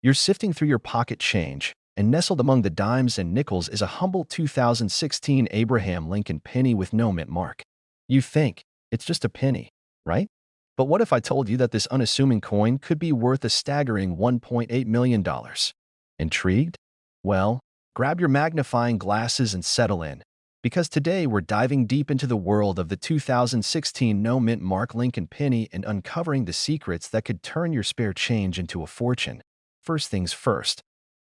You're sifting through your pocket change, and nestled among the dimes and nickels is a humble 2016 Abraham Lincoln penny with no mint mark. You think, it's just a penny, right? But what if I told you that this unassuming coin could be worth a staggering $1.8 million? Intrigued? Well, grab your magnifying glasses and settle in, because today we're diving deep into the world of the 2016 no mint mark Lincoln penny and uncovering the secrets that could turn your spare change into a fortune. First things first,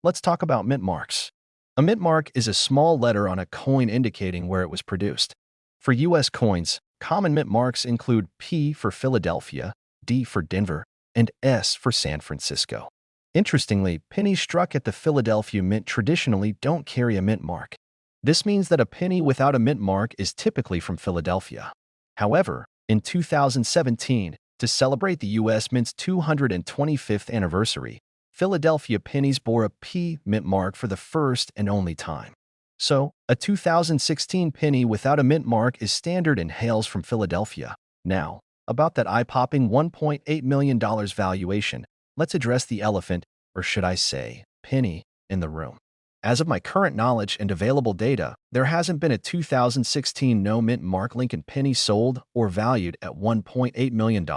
let's talk about mint marks. A mint mark is a small letter on a coin indicating where it was produced. For U.S. coins, common mint marks include P for Philadelphia, D for Denver, and S for San Francisco. Interestingly, pennies struck at the Philadelphia Mint traditionally don't carry a mint mark. This means that a penny without a mint mark is typically from Philadelphia. However, in 2017, to celebrate the U.S. Mint's 225th anniversary, Philadelphia pennies bore a P mint mark for the first and only time. So, a 2016 penny without a mint mark is standard and hails from Philadelphia. Now, about that eye-popping $1.8 million valuation, let's address the elephant, or should I say, penny, in the room. As of my current knowledge and available data, there hasn't been a 2016 no mint mark Lincoln penny sold or valued at $1.8 million.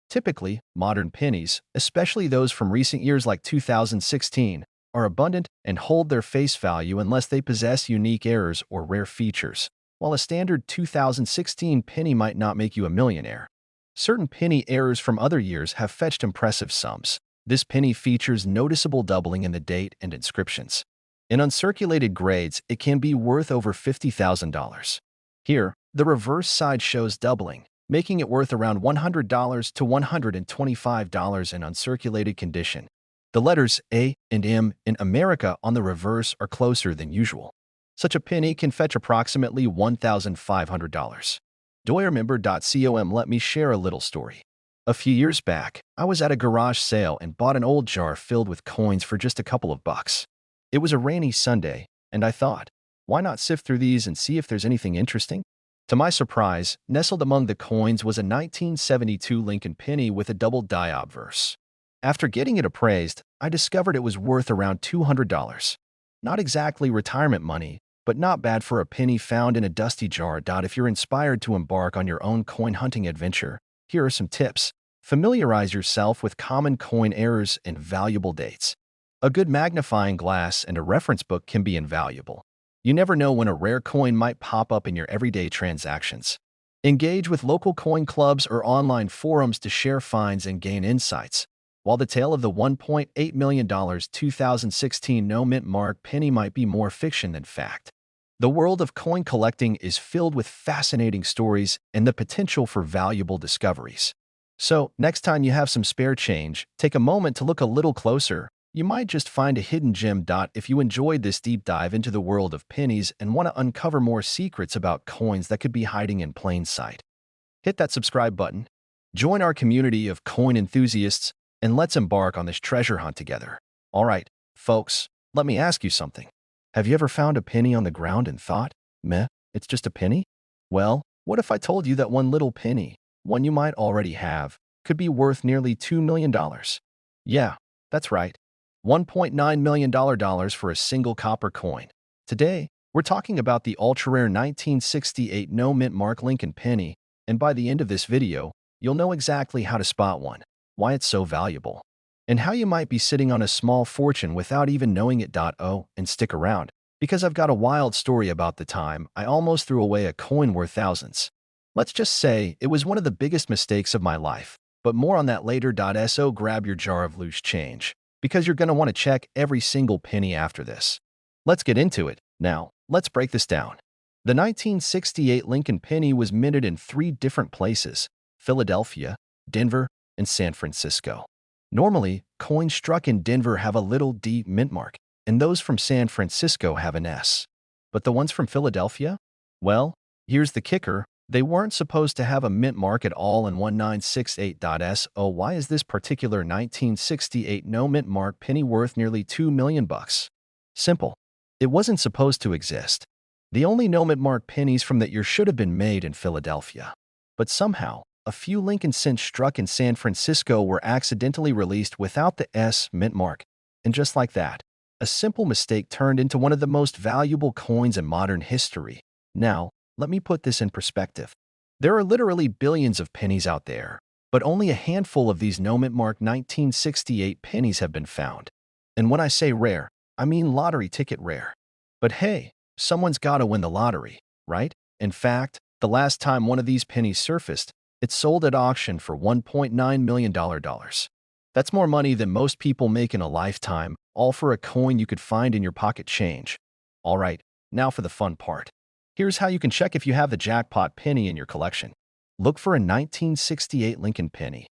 Typically, modern pennies, especially those from recent years like 2016, are abundant and hold their face value unless they possess unique errors or rare features, while a standard 2016 penny might not make you a millionaire. Certain penny errors from other years have fetched impressive sums. This penny features noticeable doubling in the date and inscriptions. In uncirculated grades, it can be worth over $50,000. Here, the reverse side shows doubling, making it worth around $100 to $125 in uncirculated condition. The letters A and M in America on the reverse are closer than usual. Such a penny can fetch approximately $1,500. DoyerMember.com. Let me share a little story. A few years back, I was at a garage sale and bought an old jar filled with coins for just a couple of bucks. It was a rainy Sunday, and I thought, why not sift through these and see if there's anything interesting? To my surprise, nestled among the coins was a 1972 Lincoln penny with a double die obverse. After getting it appraised, I discovered it was worth around $200. Not exactly retirement money, but not bad for a penny found in a dusty jar. If you're inspired to embark on your own coin hunting adventure, here are some tips. Familiarize yourself with common coin errors and valuable dates. A good magnifying glass and a reference book can be invaluable. You never know when a rare coin might pop up in your everyday transactions. Engage with local coin clubs or online forums to share finds and gain insights. While the tale of the $1.8 million 2016 no mint mark penny might be more fiction than fact, the world of coin collecting is filled with fascinating stories and the potential for valuable discoveries. So, next time you have some spare change, take a moment to look a little closer. You might just find a hidden gem. If you enjoyed this deep dive into the world of pennies and want to uncover more secrets about coins that could be hiding in plain sight, hit that subscribe button, join our community of coin enthusiasts, and let's embark on this treasure hunt together. All right, folks, let me ask you something. Have you ever found a penny on the ground and thought, meh, it's just a penny? Well, what if I told you that one little penny, one you might already have, could be worth nearly $2 million? Yeah, that's right. $1.9 million for a single copper coin. Today, we're talking about the ultra-rare 1968 no mint mark Lincoln penny, and by the end of this video, you'll know exactly how to spot one, why it's so valuable, and how you might be sitting on a small fortune without even knowing it. Oh, and stick around, because I've got a wild story about the time I almost threw away a coin worth thousands. Let's just say it was one of the biggest mistakes of my life, but more on that later. So grab your jar of loose change, because you're going to want to check every single penny after this. Let's get into it. Now, let's break this down. The 1968 Lincoln penny was minted in 3 different places: Philadelphia, Denver, and San Francisco. Normally, coins struck in Denver have a little D mint mark, and those from San Francisco have an S. But the ones from Philadelphia? Well, here's the kicker. They weren't supposed to have a mint mark at all in 1968. So why is this particular 1968 no mint mark penny worth nearly $2 million? Simple. It wasn't supposed to exist. The only no mint mark pennies from that year should have been made in Philadelphia. But somehow, a few Lincoln cents struck in San Francisco were accidentally released without the S mint mark. And just like that, a simple mistake turned into one of the most valuable coins in modern history. Now, let me put this in perspective. There are literally billions of pennies out there, but only a handful of these no mint mark 1968 pennies have been found. And when I say rare, I mean lottery ticket rare. But hey, someone's gotta win the lottery, right? In fact, the last time one of these pennies surfaced, it sold at auction for $1.9 million. That's more money than most people make in a lifetime, all for a coin you could find in your pocket change. All right, now for the fun part. Here's how you can check if you have the jackpot penny in your collection. Look for a 1968 Lincoln penny.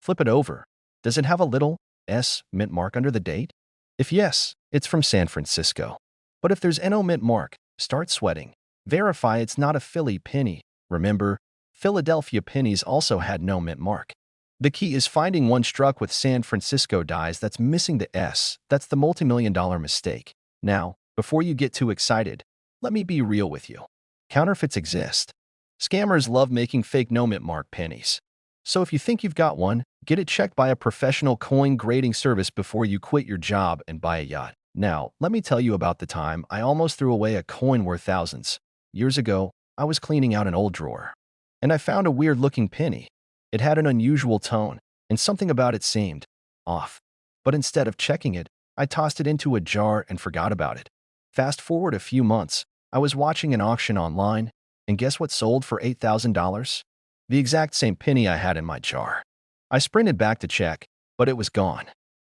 Flip it over. Does it have a little S mint mark under the date? If yes, it's from San Francisco. But if there's no mint mark, start sweating. Verify it's not a Philly penny. Remember, Philadelphia pennies also had no mint mark. The key is finding one struck with San Francisco dies that's missing the S. That's the multi-million-dollar mistake. Now, before you get too excited, let me be real with you. Counterfeits exist. Scammers love making fake no mint mark pennies. So if you think you've got one, get it checked by a professional coin grading service before you quit your job and buy a yacht. Now, let me tell you about the time I almost threw away a coin worth thousands. Years ago, I was cleaning out an old drawer, and I found a weird-looking penny. It had an unusual tone, and something about it seemed off. But instead of checking it, I tossed it into a jar and forgot about it. Fast forward a few months, I was watching an auction online, and guess what sold for $8,000? The exact same penny I had in my jar. I sprinted back to check, but it was gone.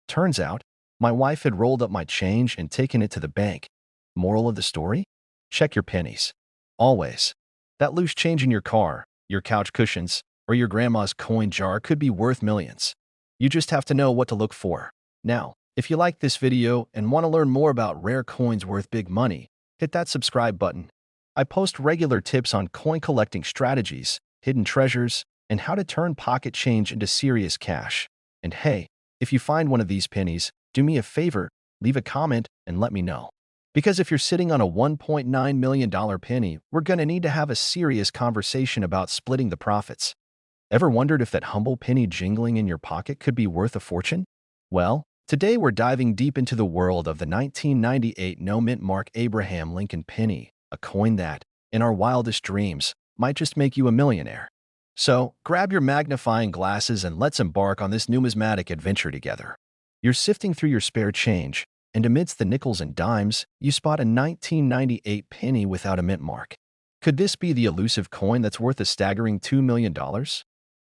Turns out, my wife had rolled up my change and taken it to the bank. Moral of the story? Check your pennies. Always. That loose change in your car, your couch cushions, or your grandma's coin jar could be worth millions. You just have to know what to look for. Now, if you like this video and want to learn more about rare coins worth big money, hit that subscribe button. I post regular tips on coin collecting strategies, hidden treasures, and how to turn pocket change into serious cash. And hey, if you find one of these pennies, do me a favor, leave a comment and let me know. Because if you're sitting on a $1.9 million penny, we're gonna need to have a serious conversation about splitting the profits. Ever wondered if that humble penny jingling in your pocket could be worth a fortune? Well, today we're diving deep into the world of the 1998 no mint mark Abraham Lincoln penny, a coin that, in our wildest dreams, might just make you a millionaire. So, grab your magnifying glasses and let's embark on this numismatic adventure together. You're sifting through your spare change, and amidst the nickels and dimes, you spot a 1998 penny without a mint mark. Could this be the elusive coin that's worth a staggering $2 million?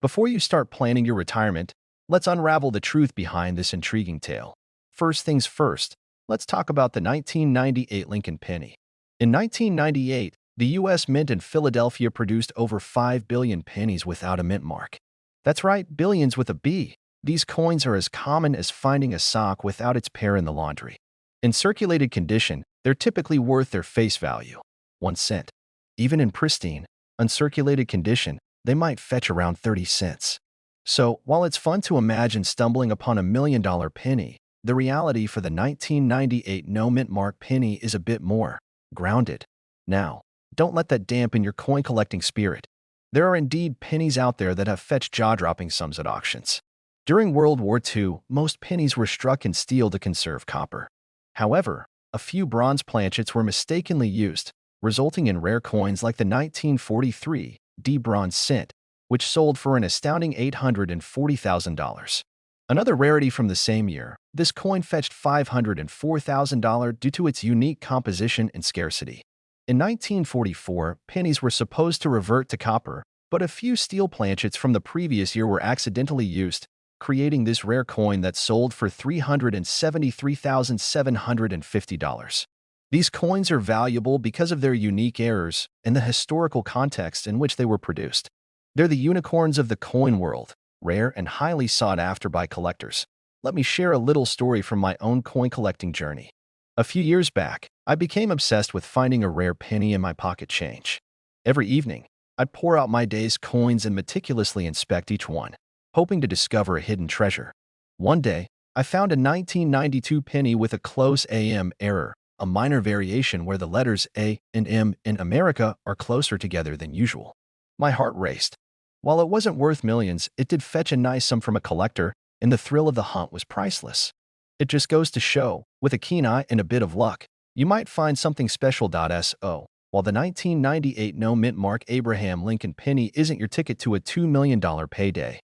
Before you start planning your retirement, let's unravel the truth behind this intriguing tale. First things first, let's talk about the 1998 Lincoln penny. In 1998, the U.S. Mint in Philadelphia produced over 5 billion pennies without a mint mark. That's right, billions with a B. These coins are as common as finding a sock without its pair in the laundry. In circulated condition, they're typically worth their face value, 1 cent. Even in pristine, uncirculated condition, they might fetch around 30 cents. So, while it's fun to imagine stumbling upon a $1 million penny, the reality for the 1998 no mint mark penny is a bit more grounded. Now, don't let that dampen your coin collecting spirit. There are indeed pennies out there that have fetched jaw-dropping sums at auctions. During World War II, most pennies were struck in steel to conserve copper. However, a few bronze planchets were mistakenly used, resulting in rare coins like the 1943 D bronze cent, which sold for an astounding $840,000. Another rarity from the same year, this coin fetched $504,000 due to its unique composition and scarcity. In 1944, pennies were supposed to revert to copper, but a few steel planchets from the previous year were accidentally used, creating this rare coin that sold for $373,750. These coins are valuable because of their unique errors and the historical context in which they were produced. They're the unicorns of the coin world, rare and highly sought after by collectors. Let me share a little story from my own coin collecting journey. A few years back, I became obsessed with finding a rare penny in my pocket change. Every evening, I'd pour out my day's coins and meticulously inspect each one, hoping to discover a hidden treasure. One day, I found a 1992 penny with a close AM error, a minor variation where the letters A and M in America are closer together than usual. My heart raced. While it wasn't worth millions, it did fetch a nice sum from a collector, and the thrill of the hunt was priceless. It just goes to show, with a keen eye and a bit of luck, you might find something special. So, while the 1998 no-mint mark Abraham Lincoln penny isn't your ticket to a $2 million payday,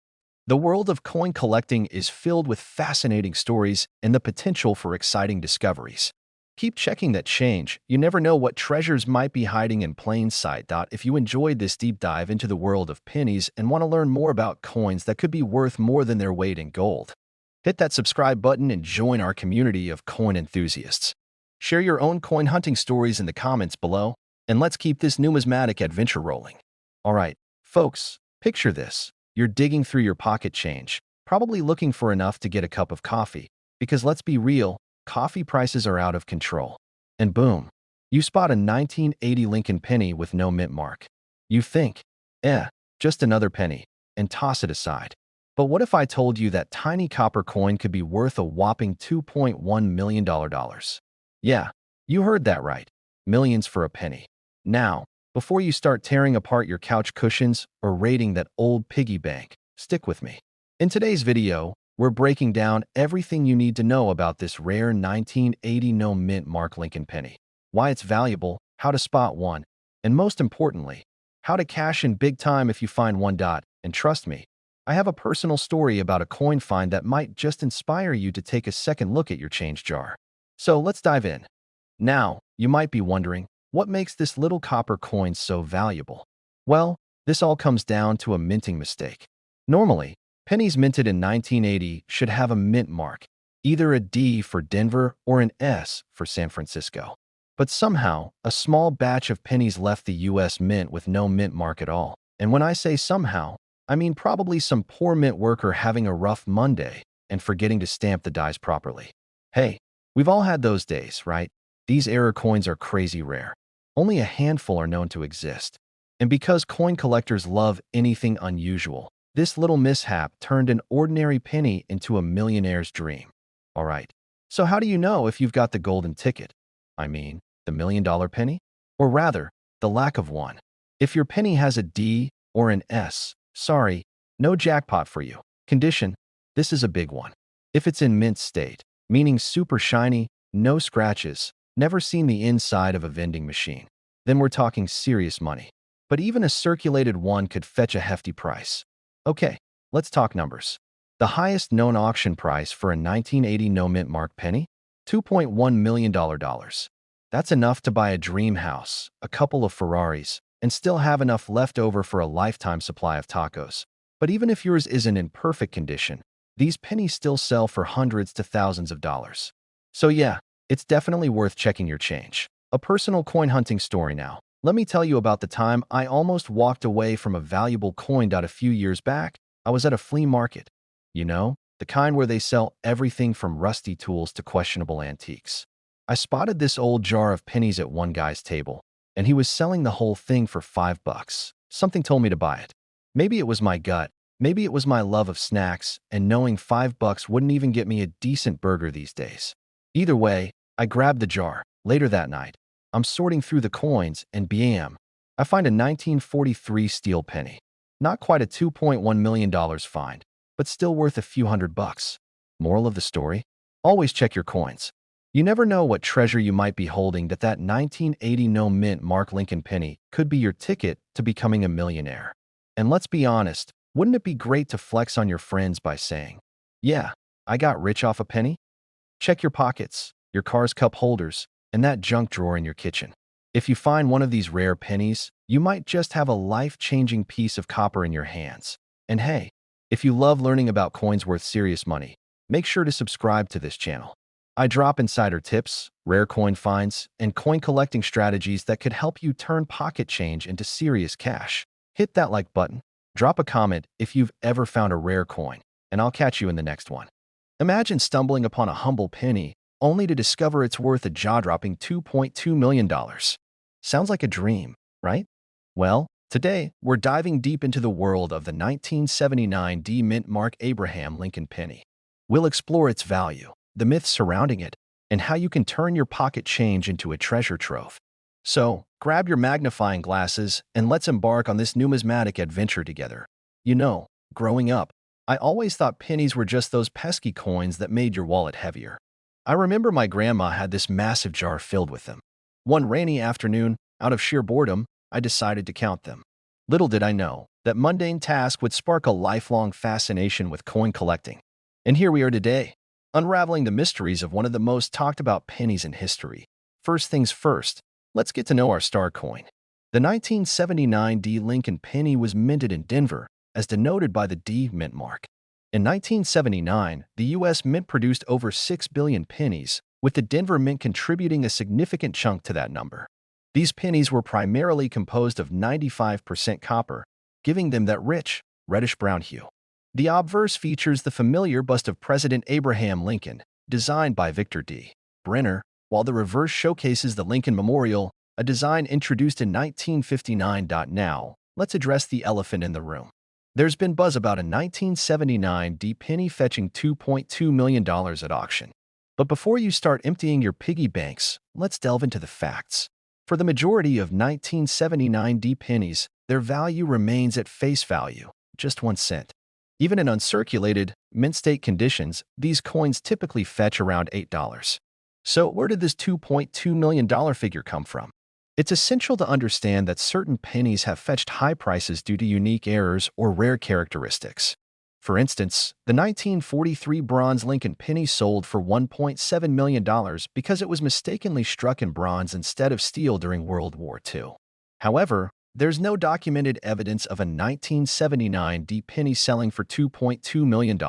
the world of coin collecting is filled with fascinating stories and the potential for exciting discoveries. Keep checking that change. You never know what treasures might be hiding in plain sight. If you enjoyed this deep dive into the world of pennies and want to learn more about coins that could be worth more than their weight in gold, hit that subscribe button and join our community of coin enthusiasts. Share your own coin hunting stories in the comments below, and let's keep this numismatic adventure rolling. All right, folks, picture this. You're digging through your pocket change, probably looking for enough to get a cup of coffee, because let's be real, coffee prices are out of control. And boom, you spot a 1980 Lincoln penny with no mint mark. You think, just another penny, and toss it aside. But what if I told you that tiny copper coin could be worth a whopping $2.1 million? Yeah, you heard that right. Millions for a penny. Now, before you start tearing apart your couch cushions or raiding that old piggy bank, stick with me. In today's video, we're breaking down everything you need to know about this rare 1980 no-mint mark Lincoln penny, why it's valuable, how to spot one, and most importantly, how to cash in big time if you find one. And trust me, I have a personal story about a coin find that might just inspire you to take a second look at your change jar. So let's dive in. Now, you might be wondering, what makes this little copper coin so valuable? Well, this all comes down to a minting mistake. Normally, pennies minted in 1980 should have a mint mark, either a D for Denver or an S for San Francisco. But somehow, a small batch of pennies left the US Mint with no mint mark at all. And when I say somehow, I mean probably some poor mint worker having a rough Monday and forgetting to stamp the dies properly. Hey, we've all had those days, right? These error coins are crazy rare. Only a handful are known to exist. And because coin collectors love anything unusual, this little mishap turned an ordinary penny into a millionaire's dream. All right, so how do you know if you've got the golden ticket? I mean, the $1 million penny? Or rather, the lack of one. If your penny has a D or an S, sorry, no jackpot for you. Condition: this is a big one. If it's in mint state, meaning super shiny, no scratches, never seen the inside of a vending machine, then we're talking serious money. But even a circulated one could fetch a hefty price. Okay, let's talk numbers. The highest known auction price for a 1980 no-mint mark penny? $2.1 million. That's enough to buy a dream house, a couple of Ferraris, and still have enough left over for a lifetime supply of tacos. But even if yours isn't in perfect condition, these pennies still sell for hundreds to thousands of dollars. So yeah, it's definitely worth checking your change. A personal coin hunting story now. Let me tell you about the time I almost walked away from a valuable coin. A few years back, I was at a flea market. You know, the kind where they sell everything from rusty tools to questionable antiques. I spotted this old jar of pennies at one guy's table, and he was selling the whole thing for $5. Something told me to buy it. Maybe it was my gut, maybe it was my love of snacks, and knowing $5 wouldn't even get me a decent burger these days. Either way, I grabbed the jar. Later that night, I'm sorting through the coins, and bam, I find a 1943 steel penny. Not quite a $2.1 million find, but still worth a few $100. Moral of the story? Always check your coins. You never know what treasure you might be holding. That 1980 no-mint mark Lincoln penny could be your ticket to becoming a millionaire. And let's be honest, wouldn't it be great to flex on your friends by saying, yeah, I got rich off a penny? Check your pockets, your car's cup holders, and that junk drawer in your kitchen. If you find one of these rare pennies, you might just have a life-changing piece of copper in your hands. And hey, if you love learning about coins worth serious money, make sure to subscribe to this channel. I drop insider tips, rare coin finds, and coin collecting strategies that could help you turn pocket change into serious cash. Hit that like button, drop a comment if you've ever found a rare coin, and I'll catch you in the next one. Imagine stumbling upon a humble penny only to discover it's worth a jaw-dropping $2.2 million. Sounds like a dream, right? Well, today, we're diving deep into the world of the 1979 D-Mint mark Abraham Lincoln penny. We'll explore its value, the myths surrounding it, and how you can turn your pocket change into a treasure trove. So, grab your magnifying glasses and let's embark on this numismatic adventure together. You know, growing up, I always thought pennies were just those pesky coins that made your wallet heavier. I remember my grandma had this massive jar filled with them. One rainy afternoon, out of sheer boredom, I decided to count them. Little did I know that mundane task would spark a lifelong fascination with coin collecting. And here we are today, unraveling the mysteries of one of the most talked about pennies in history. First things first, let's get to know our star coin. The 1979 D. Lincoln penny was minted in Denver, as denoted by the D mint mark. In 1979, the U.S. Mint produced over 6 billion pennies, with the Denver Mint contributing a significant chunk to that number. These pennies were primarily composed of 95% copper, giving them that rich, reddish-brown hue. The obverse features the familiar bust of President Abraham Lincoln, designed by Victor D. Brenner, while the reverse showcases the Lincoln Memorial, a design introduced in 1959. Now, let's address the elephant in the room. There's been buzz about a 1979 D penny fetching $2.2 million at auction. But before you start emptying your piggy banks, let's delve into the facts. For the majority of 1979 D pennies, their value remains at face value, just 1 cent. Even in uncirculated, mint state conditions, these coins typically fetch around $8. So where did this $2.2 million figure come from? It's essential to understand that certain pennies have fetched high prices due to unique errors or rare characteristics. For instance, the 1943 bronze Lincoln penny sold for $1.7 million because it was mistakenly struck in bronze instead of steel during World War II. However, there's no documented evidence of a 1979 D penny selling for $2.2 million.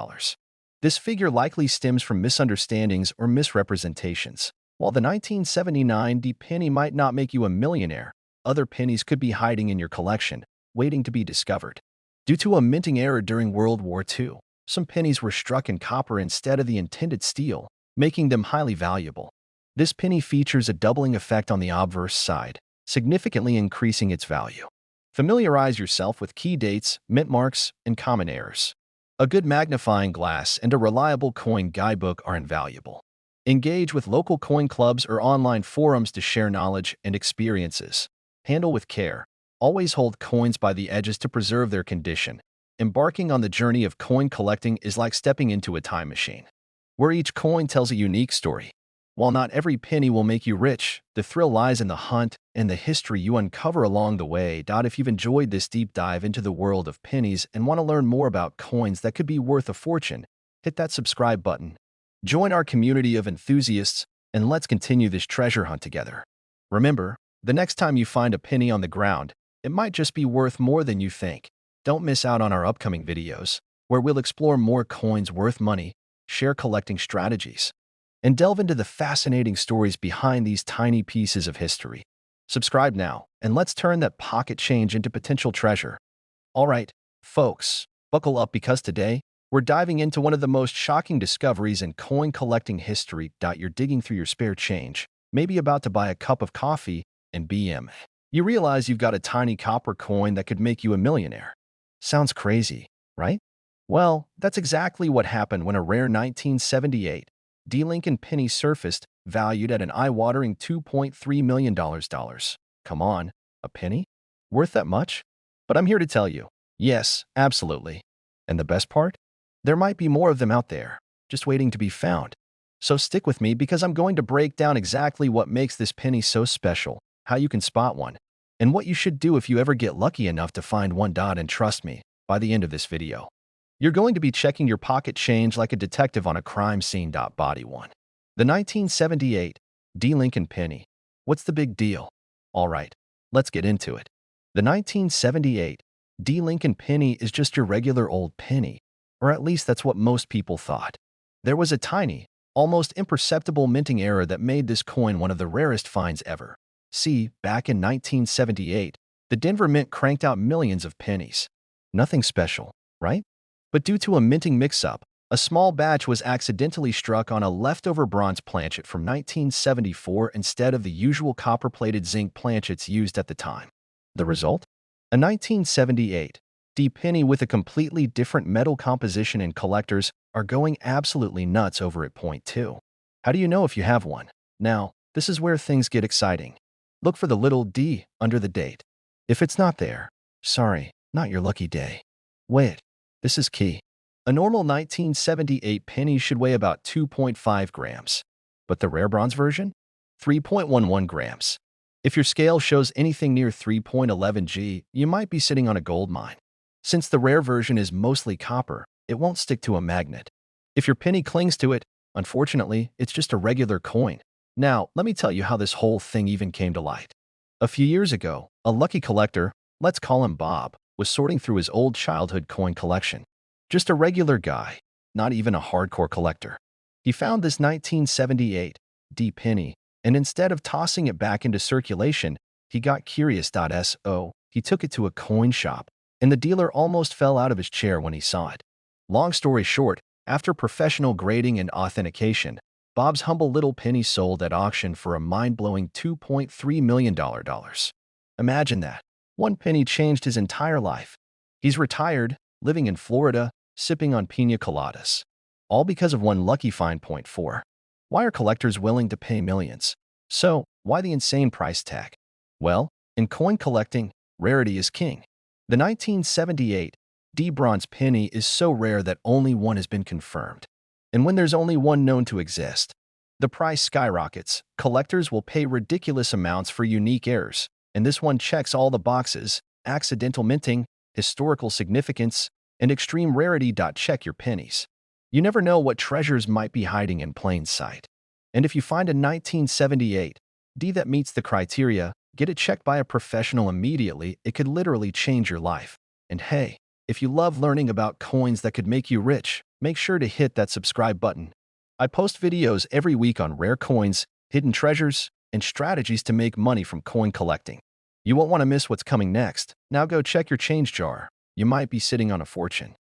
This figure likely stems from misunderstandings or misrepresentations. While the 1979 D penny might not make you a millionaire, other pennies could be hiding in your collection, waiting to be discovered. Due to a minting error during World War II, some pennies were struck in copper instead of the intended steel, making them highly valuable. This penny features a doubling effect on the obverse side, significantly increasing its value. Familiarize yourself with key dates, mint marks, and common errors. A good magnifying glass and a reliable coin guidebook are invaluable. Engage with local coin clubs or online forums to share knowledge and experiences. Handle with care. Always hold coins by the edges to preserve their condition. Embarking on the journey of coin collecting is like stepping into a time machine, where each coin tells a unique story. While not every penny will make you rich, the thrill lies in the hunt and the history you uncover along the way. If you've enjoyed this deep dive into the world of pennies and want to learn more about coins that could be worth a fortune, hit that subscribe button. Join our community of enthusiasts, and let's continue this treasure hunt together. Remember, the next time you find a penny on the ground, it might just be worth more than you think. Don't miss out on our upcoming videos, where we'll explore more coins worth money, share collecting strategies, and delve into the fascinating stories behind these tiny pieces of history. Subscribe now, and let's turn that pocket change into potential treasure. All right, folks, buckle up because today, we're diving into one of the most shocking discoveries in coin collecting history. You're digging through your spare change, maybe about to buy a cup of coffee, and you realize you've got a tiny copper coin that could make you a millionaire. Sounds crazy, right? Well, that's exactly what happened when a rare 1978 D. Lincoln penny surfaced, valued at an eye-watering $2.3 million. Come on, a penny? Worth that much? But I'm here to tell you, yes, absolutely. And the best part? There might be more of them out there, just waiting to be found. So stick with me because I'm going to break down exactly what makes this penny so special, how you can spot one, and what you should do if you ever get lucky enough to find one. And trust me, by the end of this video, you're going to be checking your pocket change like a detective on a crime scene. Body 1. The 1978 D. Lincoln penny. What's the big deal? All right, let's get into it. The 1978 D. Lincoln penny is just your regular old penny, or at least that's what most people thought. There was a tiny, almost imperceptible minting error that made this coin one of the rarest finds ever. See, back in 1978, the Denver Mint cranked out millions of pennies. Nothing special, right? But due to a minting mix-up, a small batch was accidentally struck on a leftover bronze planchet from 1974 instead of the usual copper-plated zinc planchets used at the time. The result? A 1978 D penny with a completely different metal composition, and collectors are going absolutely nuts over it. Point 2. How do you know if you have one? Now, this is where things get exciting. Look for the little D under the date. If it's not there, sorry, not your lucky day. Wait, this is key. A normal 1978 penny should weigh about 2.5 grams, but the rare bronze version? 3.11 grams. If your scale shows anything near 3.11 g, you might be sitting on a gold mine. Since the rare version is mostly copper, it won't stick to a magnet. If your penny clings to it, unfortunately, it's just a regular coin. Now, let me tell you how this whole thing even came to light. A few years ago, a lucky collector, let's call him Bob, was sorting through his old childhood coin collection. Just a regular guy, not even a hardcore collector. He found this 1978 D penny, and instead of tossing it back into circulation, he got curious. So he took it to a coin shop, and the dealer almost fell out of his chair when he saw it. Long story short, after professional grading and authentication, Bob's humble little penny sold at auction for a mind-blowing $2.3 million. Imagine that. One penny changed his entire life. He's retired, living in Florida, sipping on piña coladas. All because of one lucky find. Point 4. Why are collectors willing to pay millions? So, why the insane price tag? Well, in coin collecting, rarity is king. The 1978 D bronze penny is so rare that only one has been confirmed. And when there's only one known to exist, the price skyrockets. Collectors will pay ridiculous amounts for unique errors, and this one checks all the boxes: accidental minting, historical significance, and extreme rarity. Check your pennies. You never know what treasures might be hiding in plain sight. And if you find a 1978 D that meets the criteria, get it checked by a professional immediately. It could literally change your life. And hey, if you love learning about coins that could make you rich, make sure to hit that subscribe button. I post videos every week on rare coins, hidden treasures, and strategies to make money from coin collecting. You won't want to miss what's coming next. Now go check your change jar. You might be sitting on a fortune.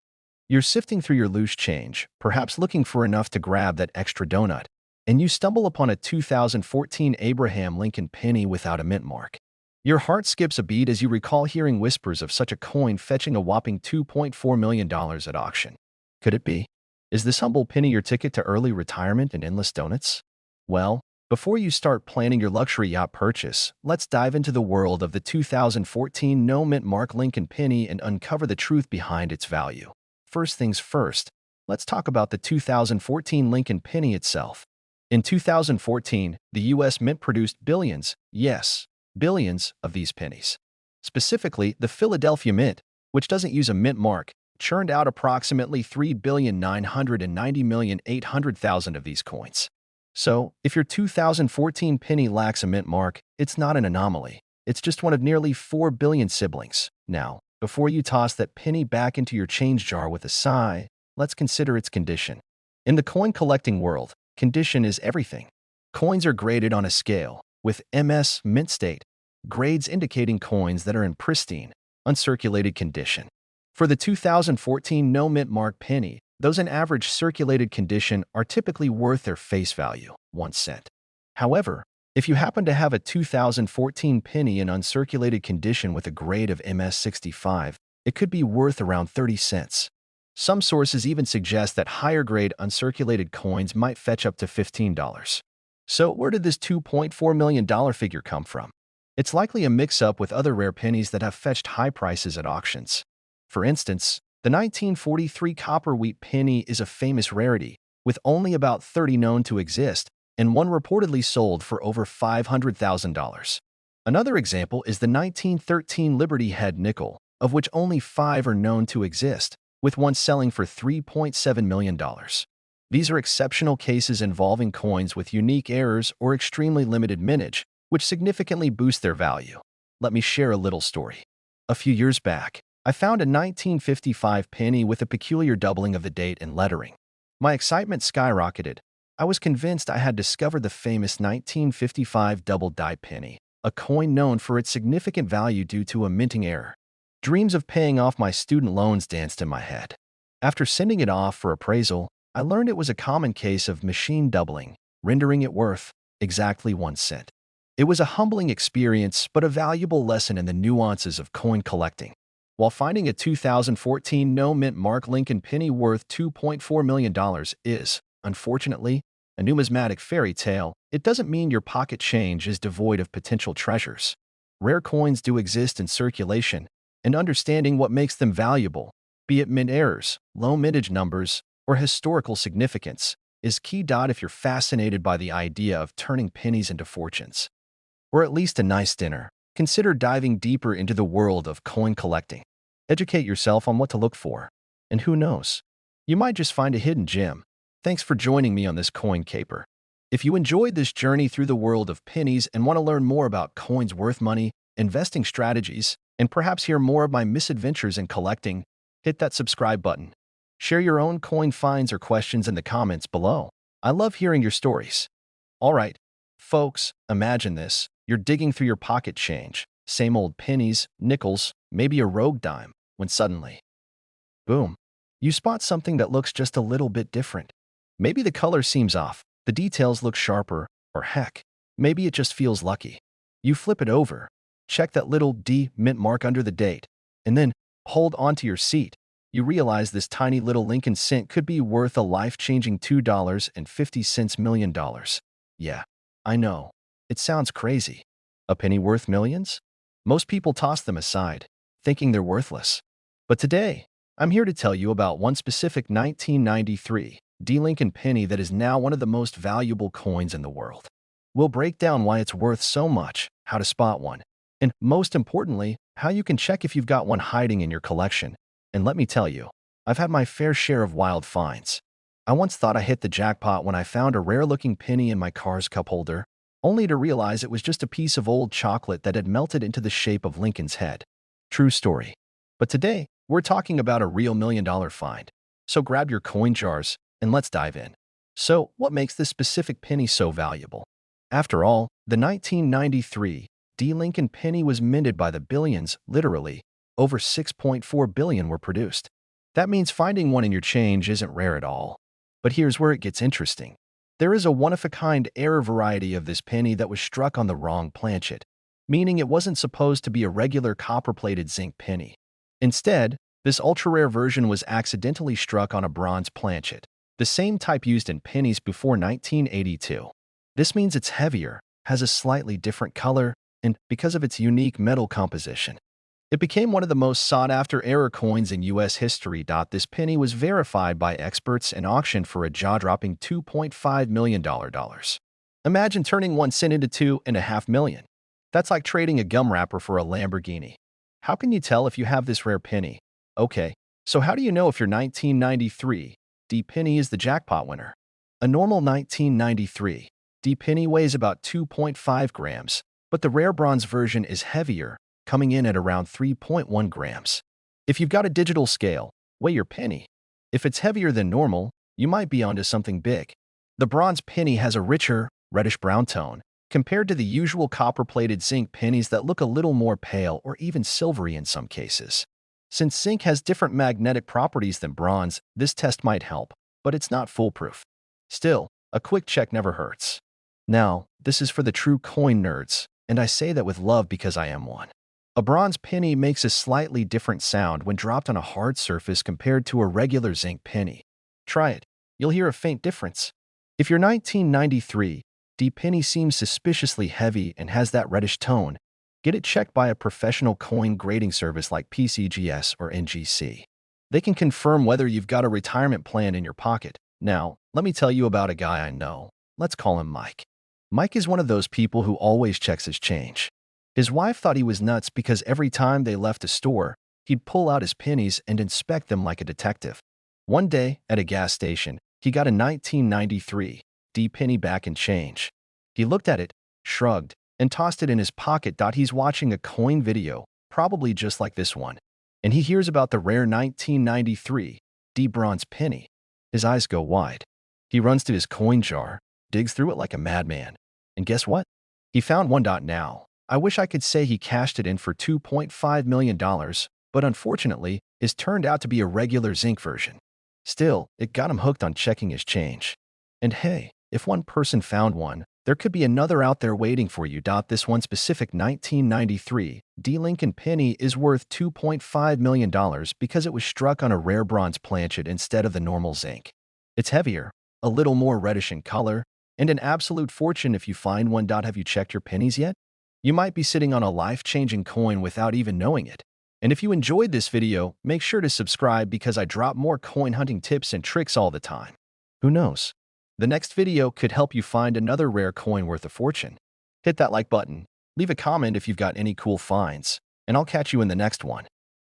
You're sifting through your loose change, perhaps looking for enough to grab that extra donut, and you stumble upon a 2014 Abraham Lincoln penny without a mint mark. Your heart skips a beat as you recall hearing whispers of such a coin fetching a whopping $2.4 million at auction. Could it be? Is this humble penny your ticket to early retirement and endless donuts? Well, before you start planning your luxury yacht purchase, let's dive into the world of the 2014 no mint mark Lincoln penny and uncover the truth behind its value. First things first, let's talk about the 2014 Lincoln penny itself. In 2014, the U.S. Mint produced billions, yes, billions of these pennies. Specifically, the Philadelphia Mint, which doesn't use a mint mark, churned out approximately 3,990,800,000 of these coins. So, if your 2014 penny lacks a mint mark, it's not an anomaly. It's just one of nearly 4 billion siblings. Now, before you toss that penny back into your change jar with a sigh, let's consider its condition. In the coin collecting world, condition is everything. Coins are graded on a scale, with MS mint state, grades indicating coins that are in pristine, uncirculated condition. For the 2014 no mint mark penny, those in average circulated condition are typically worth their face value, 1 cent. However, if you happen to have a 2014 penny in uncirculated condition with a grade of MS 65, it could be worth around 30 cents. Some sources even suggest that higher grade uncirculated coins might fetch up to $15. So where did this $2.4 million figure come from? It's likely a mix-up with other rare pennies that have fetched high prices at auctions. For instance, the 1943 copper wheat penny is a famous rarity, with only about 30 known to exist, and one reportedly sold for over $500,000. Another example is the 1913 Liberty Head nickel, of which only 5 are known to exist, with one selling for $3.7 million. These are exceptional cases involving coins with unique errors or extremely limited mintage, which significantly boost their value. Let me share a little story. A few years back, I found a 1955 penny with a peculiar doubling of the date and lettering. My excitement skyrocketed. I was convinced I had discovered the famous 1955 double-die penny, a coin known for its significant value due to a minting error. Dreams of paying off my student loans danced in my head. After sending it off for appraisal, I learned it was a common case of machine doubling, rendering it worth exactly 1 cent. It was a humbling experience, but a valuable lesson in the nuances of coin collecting. While finding a 2014 no mint mark Lincoln penny worth $2.4 million is, unfortunately, a numismatic fairy tale, it doesn't mean your pocket change is devoid of potential treasures. Rare coins do exist in circulation, and understanding what makes them valuable be it mint errors, low mintage numbers, or historical significance, is key. If you're fascinated by the idea of turning pennies into fortunes, or at least a nice dinner, consider diving deeper into the world of coin collecting. Educate yourself on what to look for, and who knows, you might just find a hidden gem. Thanks for joining me on this coin caper. If you enjoyed this journey through the world of pennies and want to learn more about coins worth money, investing strategies, and perhaps hear more of my misadventures in collecting, hit that subscribe button. Share your own coin finds or questions in the comments below. I love hearing your stories. All right, folks, imagine this. You're digging through your pocket change, same old pennies, nickels, maybe a rogue dime, when suddenly, boom, you spot something that looks just a little bit different. Maybe the color seems off, the details look sharper, or heck, maybe it just feels lucky. You flip it over, check that little D mint mark under the date, and then hold onto your seat. You realize this tiny little Lincoln cent could be worth a life-changing $2.50 million. Yeah, I know. It sounds crazy. A penny worth millions? Most people toss them aside, thinking they're worthless. But today, I'm here to tell you about one specific 1993 D Lincoln penny that is now one of the most valuable coins in the world. We'll break down why it's worth so much, how to spot one, and most importantly, how you can check if you've got one hiding in your collection. And let me tell you, I've had my fair share of wild finds. I once thought I hit the jackpot when I found a rare-looking penny in my car's cup holder, only to realize it was just a piece of old chocolate that had melted into the shape of Lincoln's head. True story. But today, we're talking about a real million-dollar find. So grab your coin jars, and let's dive in. So, what makes this specific penny so valuable? After all, the 1993 D Lincoln penny was minted by the billions, literally. Over 6.4 billion were produced. That means finding one in your change isn't rare at all. But here's where it gets interesting. There is a one-of-a-kind error variety of this penny that was struck on the wrong planchet, meaning it wasn't supposed to be a regular copper-plated zinc penny. Instead, this ultra-rare version was accidentally struck on a bronze planchet, the same type used in pennies before 1982. This means it's heavier, has a slightly different color, and because of its unique metal composition, it became one of the most sought-after error coins in U.S. history. This penny was verified by experts and auctioned for a jaw-dropping $2.5 million. Imagine turning 1 cent into $2.5 million. That's like trading a gum wrapper for a Lamborghini. How can you tell if you have this rare penny? Okay, so how do you know if your 1993 D penny is the jackpot winner? A normal 1993 D penny weighs about 2.5 grams, but the rare bronze version is heavier, coming in at around 3.1 grams. If you've got a digital scale, weigh your penny. If it's heavier than normal, you might be onto something big. The bronze penny has a richer, reddish-brown tone, compared to the usual copper-plated zinc pennies that look a little more pale or even silvery in some cases. Since zinc has different magnetic properties than bronze, this test might help, but it's not foolproof. Still, a quick check never hurts. Now, this is for the true coin nerds, and I say that with love because I am one. A bronze penny makes a slightly different sound when dropped on a hard surface compared to a regular zinc penny. Try it. You'll hear a faint difference. If your 1993 D penny seems suspiciously heavy and has that reddish tone, get it checked by a professional coin grading service like PCGS or NGC. They can confirm whether you've got a retirement plan in your pocket. Now, let me tell you about a guy I know. Let's call him Mike. Mike is one of those people who always checks his change. His wife thought he was nuts because every time they left a store, he'd pull out his pennies and inspect them like a detective. One day, at a gas station, he got a 1993 D penny back in change. He looked at it, shrugged, and tossed it in his pocket. He's watching a coin video, probably just like this one, and he hears about the rare 1993 D bronze penny. His eyes go wide. He runs to his coin jar, digs through it like a madman, and guess what? He found one. Now, I wish I could say he cashed it in for $2.5 million, but unfortunately, it turned out to be a regular zinc version. Still, it got him hooked on checking his change. And hey, if one person found one, there could be another out there waiting for you. This one specific 1993 D Lincoln penny is worth $2.5 million because it was struck on a rare bronze planchet instead of the normal zinc. It's heavier, a little more reddish in color, and an absolute fortune if you find one. Have you checked your pennies yet? You might be sitting on a life-changing coin without even knowing it. And if you enjoyed this video, make sure to subscribe because I drop more coin hunting tips and tricks all the time. Who knows? The next video could help you find another rare coin worth a fortune. Hit that like button, leave a comment if you've got any cool finds, and I'll catch you in the next one.